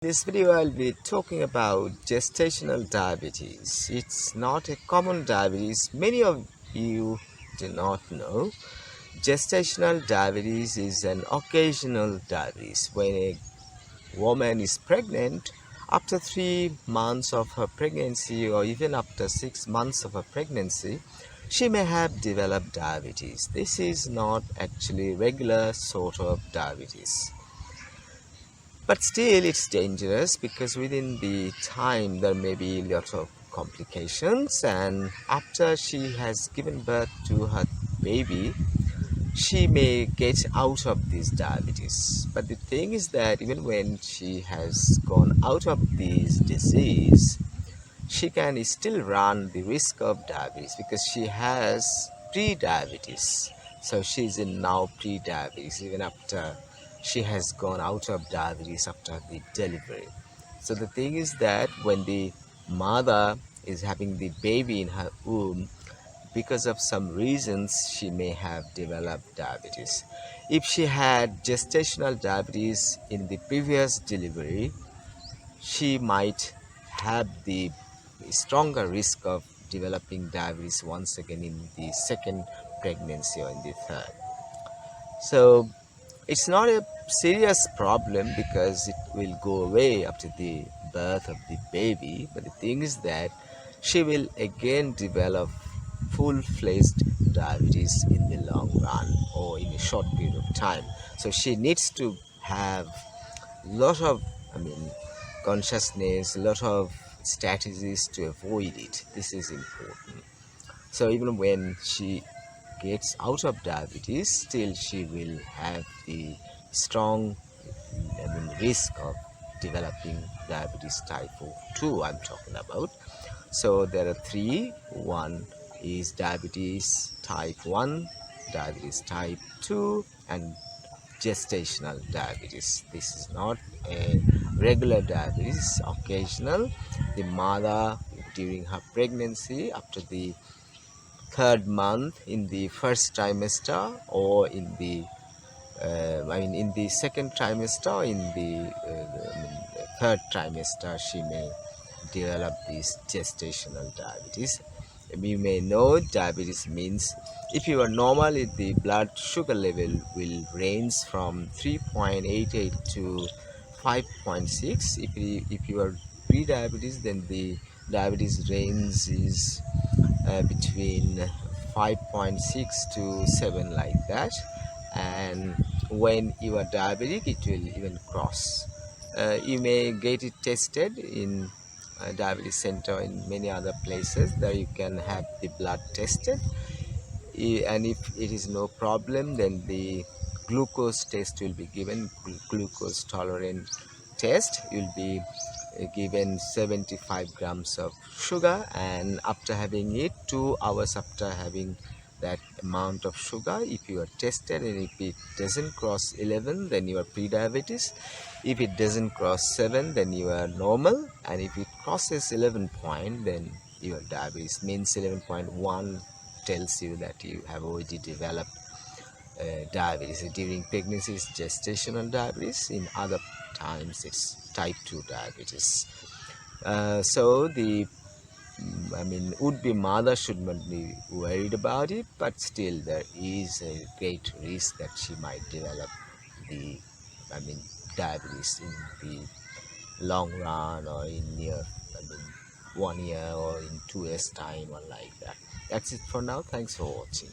This video I'll be talking about gestational diabetes. It's not a common diabetes. Many of you do not know. Gestational diabetes is an occasional diabetes. When a woman is pregnant, after 3 months of her pregnancy or even after 6 months of her pregnancy, she may have developed diabetes. This is not actually regular sort of diabetes. But still, it's dangerous because within the time there may be lots of complications, and after she has given birth to her baby, she may get out of this diabetes. But the thing is that even when she has gone out of this disease, she can still run the risk of diabetes because she has pre-diabetes. So she's in now pre-diabetes even after she has gone out of diabetes after the delivery. So the thing is that when the mother is having the baby in her womb, because of some reasons she may have developed diabetes. If she had gestational diabetes in the previous delivery, she might have the stronger risk of developing diabetes once again in the second pregnancy or in the third. So it's not a serious problem because it will go away after the birth of the baby, but the thing is that she will again develop full-fledged diabetes in the long run or in a short period of time. So she needs to have lot of consciousness, lot of strategies to avoid it. This is important. So even when she gets out of diabetes, still she will have the strong risk of developing diabetes type 2 I'm talking about. So there are three. One is diabetes type 1, diabetes type 2, and gestational diabetes. This is not a regular diabetes, occasional. The mother during her pregnancy, after the third month, in the first trimester, or in the in the second trimester, in the third trimester, she may develop this gestational diabetes. You may know diabetes means if you are normal, the blood sugar level will range from 3.88 to 5.6. If you are pre-diabetes, then the diabetes range is between 5.6 to 7, like that. And when you are diabetic, it will even cross. You may get it tested in diabetes center, in many other places that you can have the blood tested, and if it is no problem, then the glucose test will be given. Glucose tolerant test will be given 75 grams of sugar, and after having it 2 hours after having that amount of sugar, if you are tested and if it doesn't cross 11, then you are pre-diabetes. If it doesn't cross 7, then you are normal, and if it crosses 11 point, then your diabetes. Means 11.1 tells you that you have already developed diabetes. During pregnancy it's gestational diabetes, in other times it's type 2 diabetes. So the would-be mother should not be worried about it, but still there is a great risk that she might develop the diabetes in the long run, or in near 1 year or in 2 years time, or like that. That's it for now. Thanks for watching.